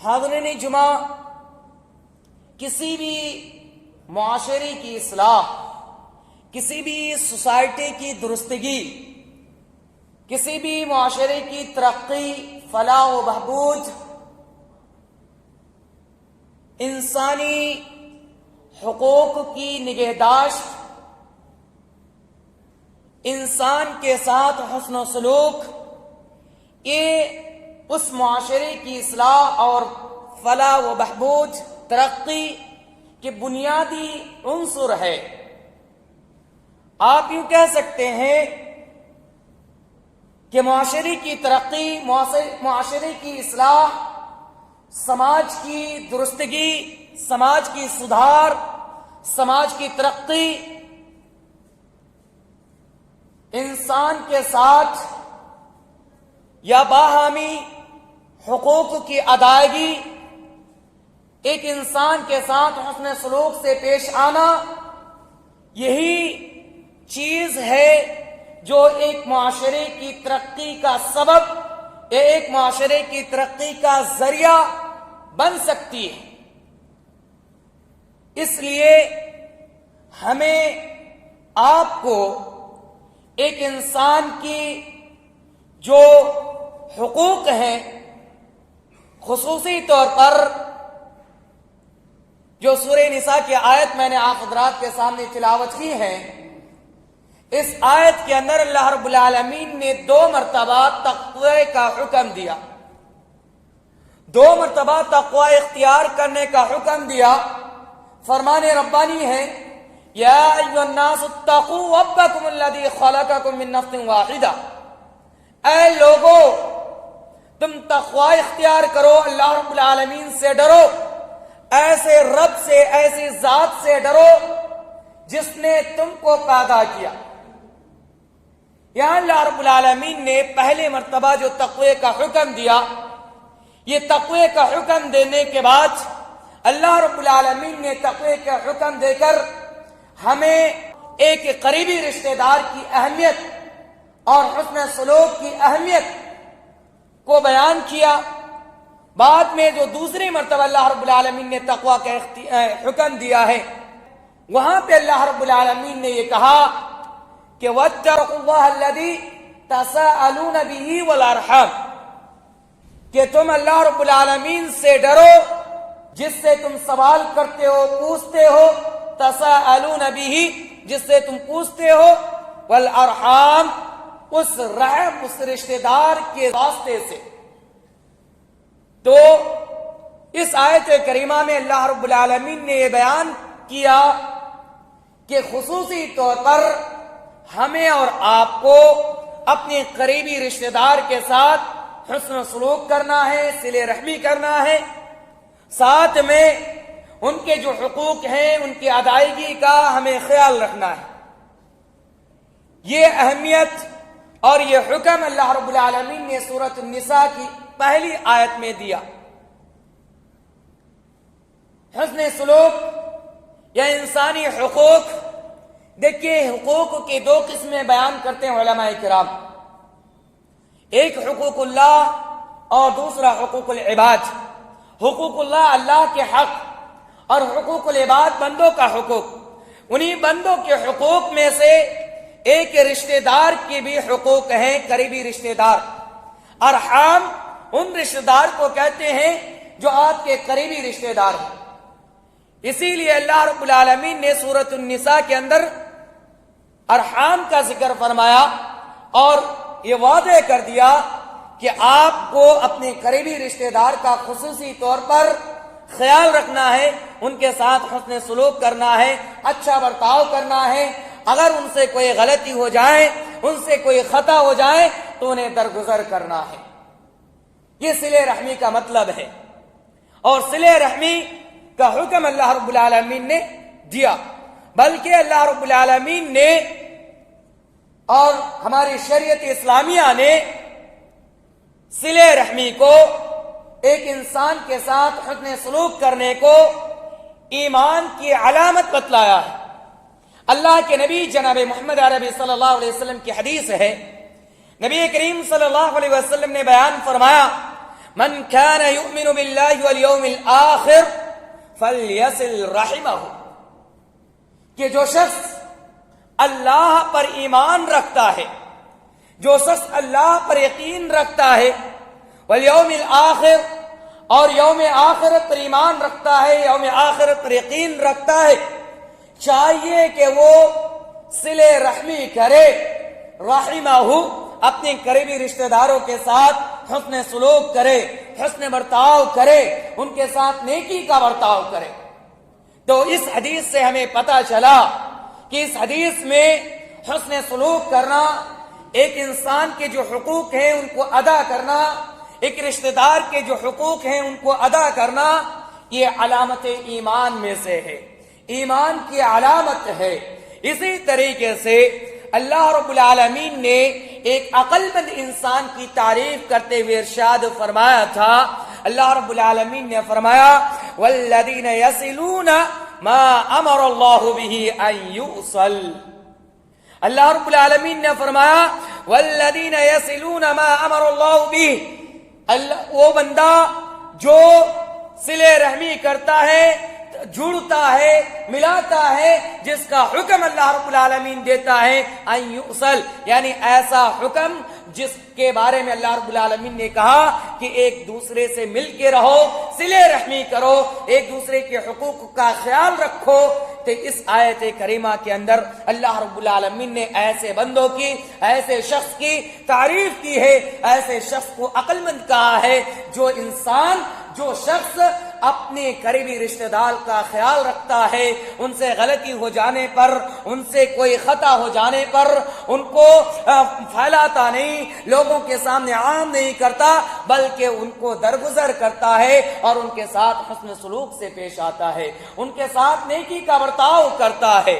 حاضرین جمعہ، کسی بھی معاشرے کی اصلاح، کسی بھی سوسائٹی کی درستگی، کسی بھی معاشرے کی ترقی، فلاح و بہبود انسانی حقوق کی نگہداشت، انسان کے ساتھ حسن و سلوک، یہ اس معاشرے کی اصلاح اور فلاح و بہبود ترقی کے بنیادی عنصر ہے۔ آپ یوں کہہ سکتے ہیں کہ معاشرے کی ترقی، معاشرے کی اصلاح، سماج کی درستگی، سماج کی سدھار، سماج کی ترقی انسان کے ساتھ یا باہمی حقوق کی ادائیگی، ایک انسان کے ساتھ حسن سلوک سے پیش آنا، یہی چیز ہے جو ایک معاشرے کی ترقی کا سبب، ایک معاشرے کی ترقی کا ذریعہ بن سکتی ہے۔ اس لیے ہمیں آپ کو ایک انسان کی جو حقوق ہیں، خصوصی طور پر جو سورہ نساء کی آیت میں نے آپ حضرات کے سامنے تلاوت کی ہے، اس آیت کے اندر اللہ رب العالمین نے 2 مرتبہ تقوی کا حکم دیا، 2 مرتبہ تقوی اختیار کرنے کا حکم دیا۔ فرمان ربانی ہے، یا ایھا الناس اتقوا ربکم الذی خلقکم من نفس واحدہ، اے لوگو تم تقوی اختیار کرو، اللہ رب العالمین سے ڈرو، ایسے رب سے، ایسی ذات سے ڈرو جس نے تم کو پیدا کیا۔ یہاں اللہ رب العالمین نے پہلے مرتبہ جو تقوی کا حکم دیا، یہ تقوی کا حکم دینے کے بعد اللہ رب العالمین نے تقوی کا حکم دے کر ہمیں ایک قریبی رشتہ دار کی اہمیت اور حسن سلوک کی اہمیت کو بیان کیا۔ بعد میں جو دوسری مرتبہ اللہ رب العالمین نے تقوی کا حکم دیا ہے، وہاں پہ اللہ رب العالمین نے یہ کہا کہ وَاتَّقُوا اللَّهَ الَّذِي تَسَاءَلُونَ بِهِ وَالْأَرْحَامَ، کہ تم اللہ رب العالمین سے ڈرو جس سے تم سوال کرتے ہو، پوچھتے ہو، تَسَاءَلُونَ بِهِ جس سے تم پوچھتے ہو، وَالْأَرْحَامَ اس رحم، اس رشتہ دار کے واسطے سے۔ تو اس آیت کریمہ میں اللہ رب العالمین نے یہ بیان کیا کہ خصوصی طور پر ہمیں اور آپ کو اپنے قریبی رشتہ دار کے ساتھ حسن سلوک کرنا ہے، صلہ رحمی کرنا ہے، ساتھ میں ان کے جو حقوق ہیں ان کی ادائیگی کا ہمیں خیال رکھنا ہے۔ یہ اہمیت اور یہ حکم اللہ رب العالمین نے سورۃ النساء کی پہلی آیت میں دیا۔ حسن سلوک یا انسانی حقوق، دیکھیے حقوق کی 2 قسمیں بیان کرتے ہیں علماء کرام، ایک حقوق اللہ اور دوسرا حقوق العباد۔ حقوق اللہ اللہ کے حق اور حقوق العباد بندوں کا حقوق۔ انہی بندوں کے حقوق میں سے ایک رشتہ دار کے بھی حقوق ہیں، قریبی رشتہ دار۔ ارحام ان رشتہ دار کو کہتے ہیں جو آپ کے قریبی رشتہ دار ہیں۔ اسی لیے اللہ رب العالمین نے سورۃ النساء کے اندر ارحام کا ذکر فرمایا اور یہ واضح کر دیا کہ آپ کو اپنے قریبی رشتہ دار کا خصوصی طور پر خیال رکھنا ہے، ان کے ساتھ حسن سلوک کرنا ہے، اچھا برتاؤ کرنا ہے۔ اگر ان سے کوئی غلطی ہو جائے، ان سے کوئی خطا ہو جائے تو انہیں درگزر کرنا ہے۔ یہ صلہ رحمی کا مطلب ہے، اور صلہ رحمی کا حکم اللہ رب العالمین نے دیا، بلکہ اللہ رب العالمین نے اور ہماری شریعت اسلامیہ نے صلہ رحمی کو، ایک انسان کے ساتھ حسن سلوک کرنے کو ایمان کی علامت بتلایا ہے۔ اللہ کے نبی جناب محمد عربی صلی اللہ علیہ وسلم کی حدیث ہے، نبی کریم صلی اللہ علیہ وسلم نے بیان فرمایا، من كان يؤمن بالله واليوم الآخر فليصل رحمہ، کہ جو شخص اللہ پر ایمان رکھتا ہے، جو شخص اللہ پر یقین رکھتا ہے، والیوم الآخر، اور یوم آخرت پر ایمان رکھتا ہے، یوم آخرت پر یقین رکھتا ہے، چاہیے کہ وہ صلہ رحمی کرے، رحمہ، اپنے قریبی رشتہ داروں کے ساتھ حسن سلوک کرے، حسن برتاؤ کرے، ان کے ساتھ نیکی کا برتاؤ کرے۔ تو اس حدیث سے ہمیں پتہ چلا کہ اس حدیث میں حسن سلوک کرنا، ایک انسان کے جو حقوق ہیں ان کو ادا کرنا، ایک رشتہ دار کے جو حقوق ہیں ان کو ادا کرنا، یہ علامت ایمان میں سے ہے، ایمان کی علامت ہے۔ اسی طریقے سے اللہ رب العالمین نے ایک عقل مند انسان کی تعریف کرتے ہوئے ارشاد فرمایا تھا، اللہ رب العالمین نے فرمایا والذین یصلون ما امر اللہ بہ ان یوصل، اللہ رب العالمین نے فرمایا والذین یصلون ما امر اللہ بہ، وہ بندہ جو صلہ رحمی کرتا ہے، جڑتا ہے، ملاتا ہے، جس کا حکم اللہ رب العالمین دیتا ہے ان یوصل، یعنی ایسا حکم جس کے بارے میں اللہ رب العالمین نے کہا کہ ایک دوسرے سے مل کے رہو، صلہ رحمی کرو، ایک دوسرے کے حقوق کا خیال رکھو۔ تو اس آیت کریمہ کے اندر اللہ رب العالمین نے ایسے بندوں کی، ایسے شخص کی تعریف کی ہے، ایسے شخص کو عقل مند کہا ہے جو شخص اپنے قریبی رشتہ دار کا خیال رکھتا ہے، ان سے غلطی ہو جانے پر، ان سے کوئی خطا ہو جانے پر ان کو پھیلاتا نہیں، لوگوں کے سامنے عام نہیں کرتا، بلکہ ان کو درگزر کرتا ہے اور ان کے ساتھ حسن سلوک سے پیش آتا ہے، ان کے ساتھ نیکی کا برتاؤ کرتا ہے،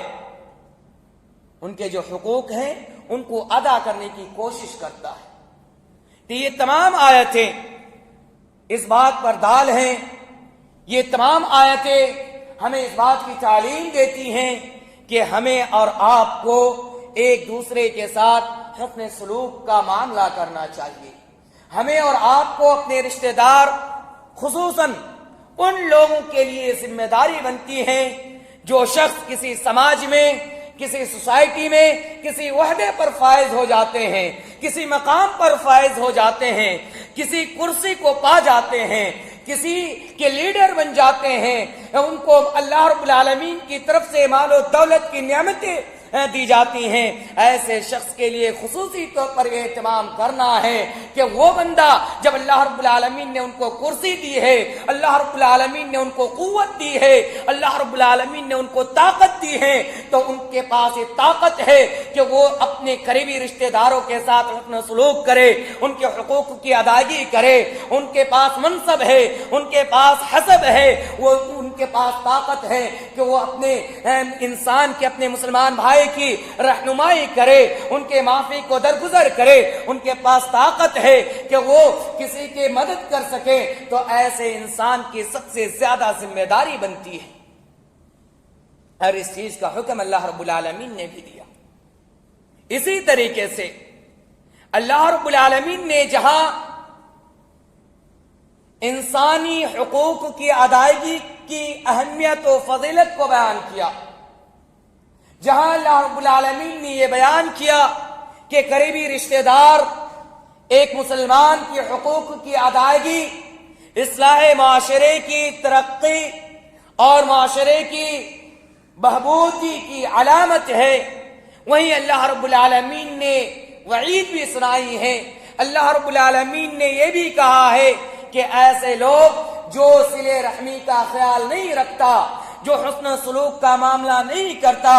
ان کے جو حقوق ہیں ان کو ادا کرنے کی کوشش کرتا ہے۔ تو یہ تمام آیتیں اس بات پر دال ہیں، یہ تمام آیتیں ہمیں اس بات کی تعلیم دیتی ہیں کہ ہمیں اور آپ کو ایک دوسرے کے ساتھ حسن سلوک کا معاملہ کرنا چاہیے۔ ہمیں اور آپ کو اپنے رشتہ دار، خصوصاً ان لوگوں کے لیے ذمہ داری بنتی ہے جو شخص کسی سماج میں، کسی سوسائٹی میں کسی عہدے پر فائز ہو جاتے ہیں، کسی مقام پر فائز ہو جاتے ہیں، کسی کرسی کو پا جاتے ہیں، کسی کے لیڈر بن جاتے ہیں، ان کو اللہ رب العالمین کی طرف سے مال و دولت کی نعمتیں دی جاتی ہیں، ایسے شخص کے لیے خصوصی طور پر یہ اہتمام کرنا ہے کہ وہ بندہ جب اللہ رب العالمین نے ان کو کرسی دی ہے، اللہ رب العالمین نے ان کو قوت دی ہے، اللہ رب العالمین نے ان کو طاقت دی ہے، تو ان کے پاس یہ طاقت ہے کہ وہ اپنے قریبی رشتہ داروں کے ساتھ حسن سلوک کرے، ان کے حقوق کی ادائیگی کرے، ان کے پاس منصب ہے، ان کے پاس حسب ہے، وہ ان کے پاس طاقت ہے کہ وہ اپنے انسان کے، اپنے مسلمان بھائی کی رہنمائی کرے، ان کے معافی کو درگزر کرے، ان کے پاس طاقت ہے کہ وہ کسی کی مدد کر سکے، تو ایسے انسان کی سب سے زیادہ ذمہ داری بنتی ہے، اور اس چیز کا حکم اللہ رب العالمین نے بھی دیا۔ اسی طریقے سے اللہ رب العالمین نے جہاں انسانی حقوق کی ادائیگی کی اہمیت و فضیلت کو بیان کیا، جہاں اللہ رب العالمین نے یہ بیان کیا کہ قریبی رشتہ دار، ایک مسلمان کی حقوق کی ادائیگی اصلاح معاشرے کی ترقی اور معاشرے کی بہبودی کی علامت ہے، وہیں اللہ رب العالمین نے وعید بھی سنائی ہے، اللہ رب العالمین نے یہ بھی کہا ہے کہ ایسے لوگ جو صلہ رحمی کا خیال نہیں رکھتا، جو حسن سلوک کا معاملہ نہیں کرتا،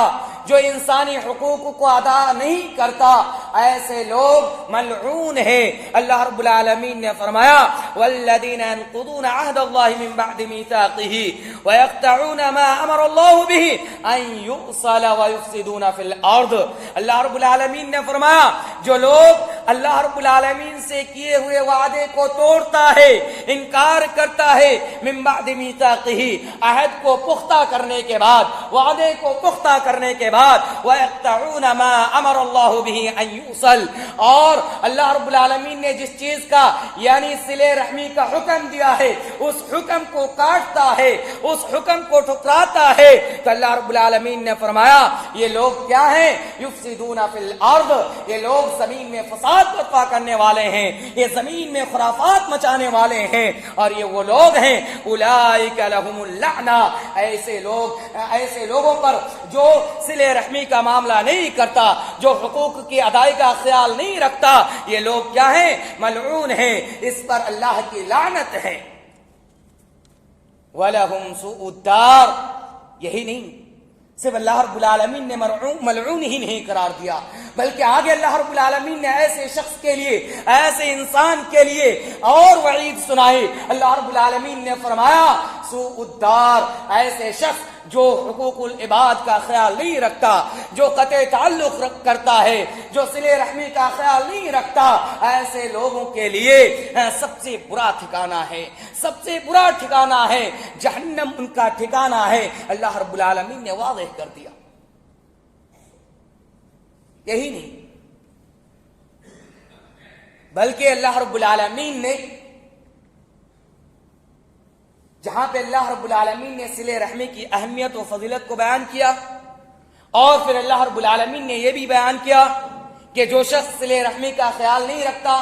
جو انسانی حقوق کو ادا نہیں کرتا، ایسے لوگ ملعون ہیں۔ اللہ رب العالمین نے فرمایا والذین ينقضون عہد اللہ من بعد میثاقہ ویقطعون ما امر اللہ بہ ان یوصل ویفسدون فی الارض، اللہ رب العالمین نے فرمایا جو لوگ اللہ رب العالمین سے کیے ہوئے وعدے کو توڑتا ہے، انکار کرتا ہے، من بعد میثاقہ، عہد کو پختہ کرنے کے بعد، وعدے کو پختہ کرنے کے العباد ويقطعون ما امر اللہ به ان يوصل. اور اللہ رب العالمین نے جس چیز کا یعنی صلہ رحمی کا حکم دیا ہے اس حکم کو کاٹتا ہے, اس حکم کو ٹھکراتا ہے. تو اللہ رب العالمین نے فرمایا یہ لوگ کیا ہیں؟ یفسدون فی الارض, یہ لوگ زمین میں فساد برپا کرنے والے ہیں, یہ زمین میں خرافات مچانے والے ہیں, اور یہ وہ لوگ ہیں اولئک لہم اللعنہ, ایسے لوگوں پر جو صلہ رحمی کا معاملہ نہیں کرتا, جو حقوق کی ادائیگی کا خیال نہیں رکھتا, یہ لوگ کیا ہیں؟ ملعون ہیں, اس پر اللہ کی لعنت ہے. وَلَهُمْ سُوءُ الدَّارِ, یہی نہیں, صرف اللہ رب العالمین نے ملعون ہی نہیں قرار دیا, بلکہ آگے اللہ رب العالمین نے ایسے شخص کے لیے, ایسے انسان کے لیے اور وعید سنائی. اللہ رب العالمین نے فرمایا سوء الدار, ایسے شخص جو حقوق العباد کا خیال نہیں رکھتا, جو قطع تعلق کرتا ہے, جو صلہ رحمی کا خیال نہیں رکھتا, ایسے لوگوں کے لیے سب سے برا ٹھکانہ ہے, سب سے برا ٹھکانہ ہے جہنم, ان کا ٹھکانہ ہے. اللہ رب العالمین نے واضح کر دیا. یہی نہیں بلکہ اللہ رب العالمین نے جہاں پہ اللہ رب العالمین نے صلہ رحمی کی اہمیت و فضیلت کو بیان کیا, اور پھر اللہ رب العالمین نے یہ بھی بیان کیا کہ جو شخص صلہ رحمی کا خیال نہیں رکھتا,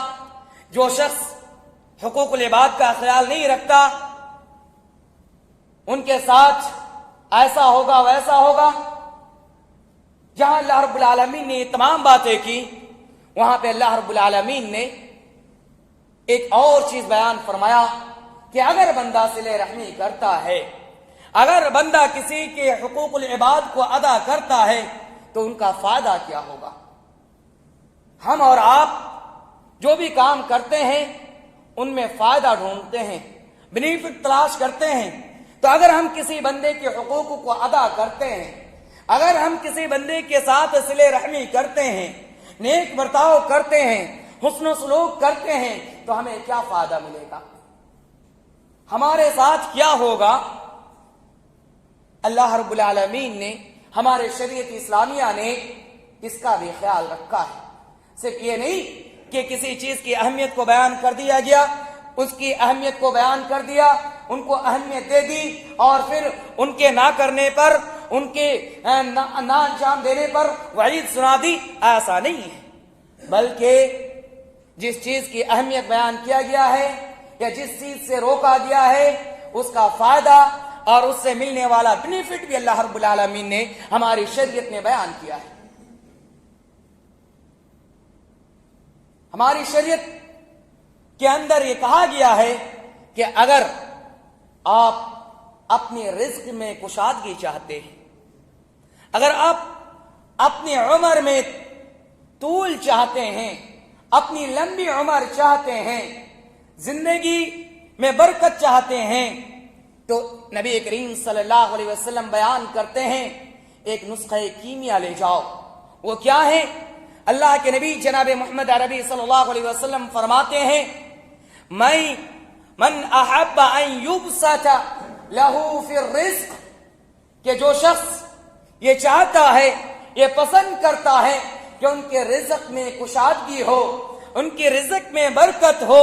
جو شخص حقوق العباد کا خیال نہیں رکھتا, ان کے ساتھ ایسا ہوگا ویسا ہوگا. جہاں اللہ رب العالمین نے یہ تمام باتیں کی, وہاں پہ اللہ رب العالمین نے ایک اور چیز بیان فرمایا کہ اگر بندہ صلہ رحمی کرتا ہے, اگر بندہ کسی کے حقوق العباد کو ادا کرتا ہے تو ان کا فائدہ کیا ہوگا. ہم اور آپ جو بھی کام کرتے ہیں ان میں فائدہ ڈھونڈتے ہیں, بینیفٹ تلاش کرتے ہیں. تو اگر ہم کسی بندے کے حقوق کو ادا کرتے ہیں, اگر ہم کسی بندے کے ساتھ صلہ رحمی کرتے ہیں, نیک برتاؤ کرتے ہیں, حسن و سلوک کرتے ہیں, تو ہمیں کیا فائدہ ملے گا, ہمارے ساتھ کیا ہوگا؟ اللہ رب العالمین نے, ہمارے شریعت اسلامیہ نے اس کا بھی خیال رکھا ہے. صرف یہ نہیں کہ کسی چیز کی اہمیت کو بیان کر دیا گیا, اس کی اہمیت کو بیان کر دیا, ان کو اہمیت دے دی, اور پھر ان کے نہ کرنے پر, ان کے نہ انجام دینے پر وعید سنا دی, ایسا نہیں ہے. بلکہ جس چیز کی اہمیت بیان کیا گیا ہے یا جس چیز سے روکا گیا ہے, اس کا فائدہ اور اس سے ملنے والا بینیفٹ بھی اللہ رب العالمین نے ہماری شریعت میں بیان کیا ہے. ہماری شریعت کے اندر یہ کہا گیا ہے کہ اگر آپ اپنے رزق میں کشادگی چاہتے ہیں, اگر آپ اپنی عمر میں طول چاہتے ہیں, اپنی لمبی عمر چاہتے ہیں, زندگی میں برکت چاہتے ہیں, تو نبی کریم صلی اللہ علیہ وسلم بیان کرتے ہیں ایک نسخہ کیمیا لے جاؤ. وہ کیا ہے؟ اللہ کے نبی جناب محمد عربی صلی اللہ علیہ وسلم فرماتے ہیں من احب ان یبسط لہ فی الرزق, کہ جو شخص یہ چاہتا ہے, یہ پسند کرتا ہے کہ ان کے رزق میں کشادگی ہو, ان کے رزق میں برکت ہو,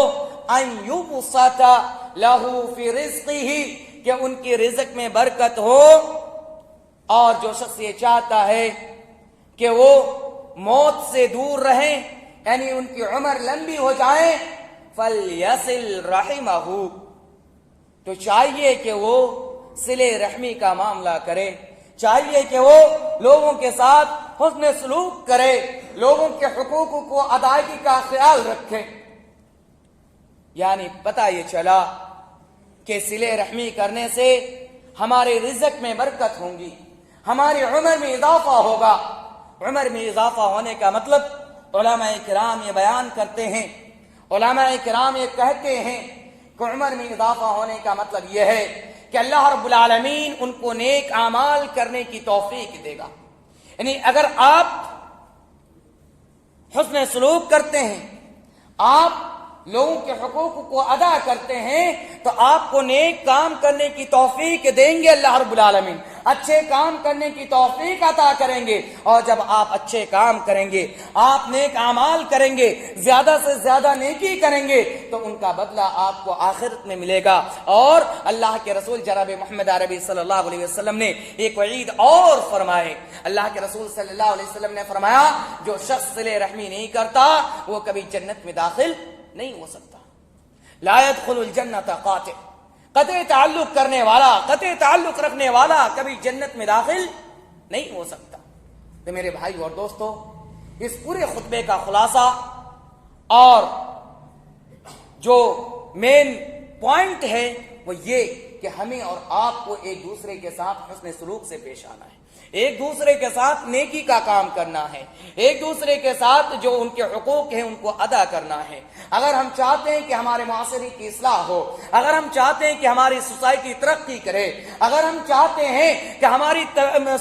ان یبسط لہ فی رزقہ, کہ ان کی رزق میں برکت ہو, اور جو شخص یہ چاہتا ہے کہ وہ موت سے دور رہیں, یعنی ان کی عمر لمبی ہو جائے, فَلْيَصِلْ رَحِمَهُ, تو چاہیے کہ وہ صلہ رحمی کا معاملہ کرے, چاہیے کہ وہ لوگوں کے ساتھ حسن سلوک کرے, لوگوں کے حقوق کو ادائیگی کا خیال رکھے. یعنی پتہ یہ چلا کہ صلہ رحمی کرنے سے ہمارے رزق میں برکت ہوں گی, ہماری عمر میں اضافہ ہوگا. عمر میں اضافہ ہونے کا مطلب علماء کرام یہ بیان کرتے ہیں, علماء کرام یہ کہتے ہیں کہ عمر میں اضافہ ہونے کا مطلب یہ ہے کہ اللہ رب العالمین ان کو نیک اعمال کرنے کی توفیق دے گا. یعنی اگر آپ حسن سلوک کرتے ہیں, آپ لوگوں کے حقوق کو ادا کرتے ہیں, تو آپ کو نیک کام کرنے کی توفیق دیں گے اللہ رب العالمین. اچھے کام کرنے کی توفیق عطا کریں گے. اور جب آپ اچھے کام کریں گے، آپ نیک اعمال کریں گے، زیادہ سے زیادہ نیکی کریں گے، تو ان کا بدلہ آپ کو آخرت میں ملے گا. اور اللہ کے رسول جناب محمد عربی صلی اللہ علیہ وسلم نے ایک وعید اور فرمائے. اللہ کے رسول صلی اللہ علیہ وسلم نے فرمایا جو شخص صلہ رحمی نہیں کرتا وہ کبھی جنت میں داخل نہیں ہو سکتا. لا يدخل الجنت قاطع، قطع تعلق کرنے والا، قطع تعلق رکھنے والا کبھی جنت میں داخل نہیں ہو سکتا. تو میرے بھائی اور دوستو، اس پورے خطبے کا خلاصہ اور جو مین پوائنٹ ہے وہ یہ کہ ہمیں اور آپ کو ایک دوسرے کے ساتھ حسن سلوک سے پیش آنا ہے، ایک دوسرے کے ساتھ نیکی کا کام کرنا ہے، ایک دوسرے کے ساتھ جو ان کے حقوق ہیں ان کو ادا کرنا ہے. اگر ہم چاہتے ہیں کہ ہمارے معاشرے کی اصلاح ہو، اگر ہم چاہتے ہیں کہ ہماری سوسائٹی ترقی کرے، اگر ہم چاہتے ہیں کہ ہماری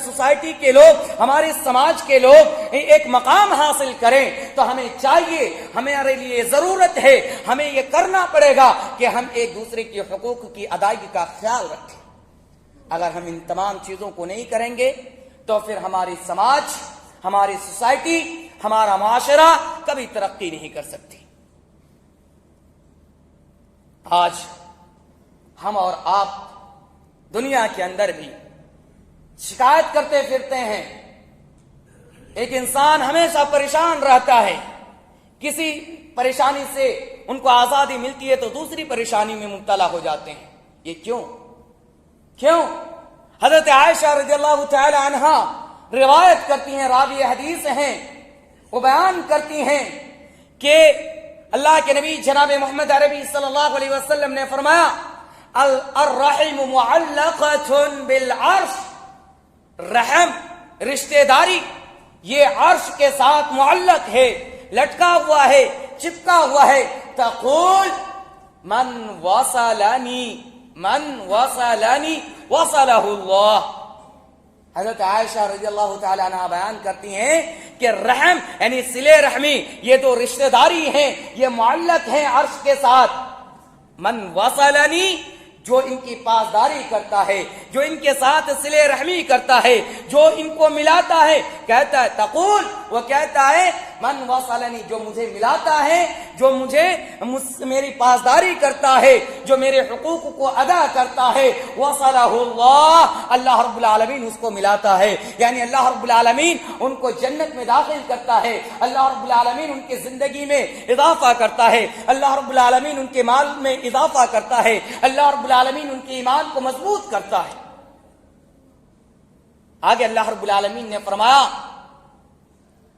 سوسائٹی کے لوگ، ہمارے سماج کے لوگ ایک مقام حاصل کریں، تو ہمیں چاہیے، ہمارے لیے ضرورت ہے، ہمیں یہ کرنا پڑے گا کہ ہم ایک دوسرے کے حقوق کی ادائیگی کا خیال رکھیں. اگر ہم ان تمام چیزوں کو نہیں کریں گے تو پھر ہماری سماج، ہماری سوسائٹی، ہمارا معاشرہ کبھی ترقی نہیں کر سکتی. آج ہم اور آپ دنیا کے اندر بھی شکایت کرتے پھرتے ہیں. ایک انسان ہمیشہ پریشان رہتا ہے، کسی پریشانی سے ان کو آزادی ملتی ہے تو دوسری پریشانی میں مبتلا ہو جاتے ہیں. یہ کیوں؟ حضرت عائشہ رضی اللہ تعالی عنہا روایت کرتی ہیں، راوی حدیث ہیں، وہ بیان کرتی ہیں کہ اللہ کے نبی جناب محمد عربی صلی اللہ علیہ وسلم نے فرمایا الرحم معلقۃ بالعرش، رحم، رشتہ داری، یہ عرش کے ساتھ معلق ہے، لٹکا ہوا ہے، چپکا ہوا ہے. تقول من وصلنی وصلہ اللہ. حضرت عائشہ رضی اللہ تعالی عنہ بیان کرتی ہیں کہ رحم یعنی صلہ رحمی، یہ تو رشتہ داری ہیں، یہ معلق ہیں عرش کے ساتھ. من وصلنی، جو ان کی پاسداری کرتا ہے، جو ان کے ساتھ صلہ رحمی کرتا ہے، جو ان کو ملاتا ہے، کہتا ہے تقول، وہ کہتا ہے من وصلنی، جو مجھے ملاتا ہے، جو میری پاسداری کرتا ہے، جو میرے حقوق کو ادا کرتا ہے، وصلہ اللہ، اللہ رب العالمین اس کو ملاتا ہے. یعنی اللہ رب العالمین ان کو جنت میں داخل کرتا ہے، اللہ رب العالمین ان کی زندگی میں اضافہ کرتا ہے، اللہ رب العالمین ان کے مال میں اضافہ کرتا ہے، اللہ رب العالمین ان کے ایمان کو مضبوط کرتا ہے. آگے اللہ رب العالمین نے فرمایا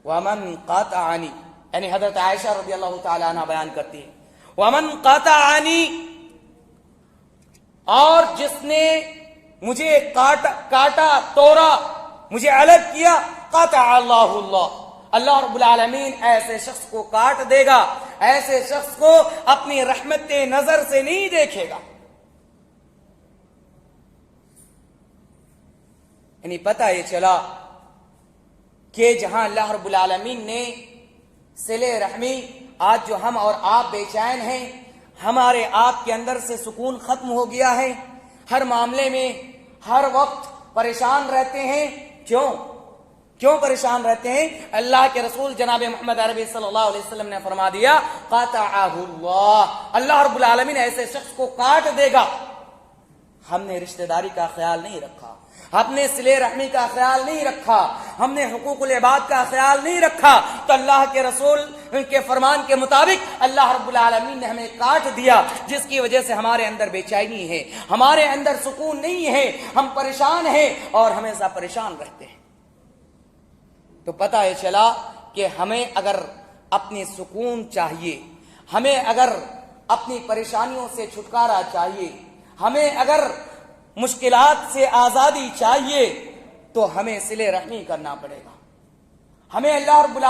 وَمَنْ قَاطَعَنِي، یعنی حضرت عائشہ رضی اللہ تعالی عنہ بیان کرتی ہے وَمَنْ قَاطَعَنِي، اور جس نے مجھے کاٹا، توڑا، مجھے الگ کیا، قَاطَعَ اللَّهُ اللَّهُ، اللہ رب العالمین ایسے شخص کو کاٹ دے گا، ایسے شخص کو اپنی رحمت نظر سے نہیں دیکھے گا. یعنی پتہ یہ چلا کہ جہاں اللہ رب العالمین نے صلہ رحمی، آج جو ہم اور آپ بے چین ہیں، ہمارے آپ کے اندر سے سکون ختم ہو گیا ہے، ہر معاملے میں ہر وقت پریشان رہتے ہیں. کیوں پریشان رہتے ہیں؟ اللہ کے رسول جناب محمد عربی صلی اللہ علیہ وسلم نے فرما دیا قاطعہ اللہ، اللہ رب العالمین ایسے شخص کو کاٹ دے گا. ہم نے رشتہ داری کا خیال نہیں رکھا، ہم نے صلہ رحمی کا خیال نہیں رکھا، ہم نے حقوق العباد کا خیال نہیں رکھا، تو اللہ کے رسول کے فرمان کے مطابق اللہ رب العالمین نے ہمیں کاٹ دیا، جس کی وجہ سے ہمارے اندر بے چینی ہے، ہمارے اندر سکون نہیں ہے، ہم پریشان ہیں اور ہمیشہ پریشان رہتے ہیں. تو پتہ یہ چلا کہ ہمیں اگر اپنی سکون چاہیے، ہمیں اگر اپنی پریشانیوں سے چھٹکارا چاہیے، ہمیں اگر مشکلات سے آزادی چاہیے، تو ہمیں صلہ رحمی کرنا پڑے گا. ہمیں اللہ رب العالمین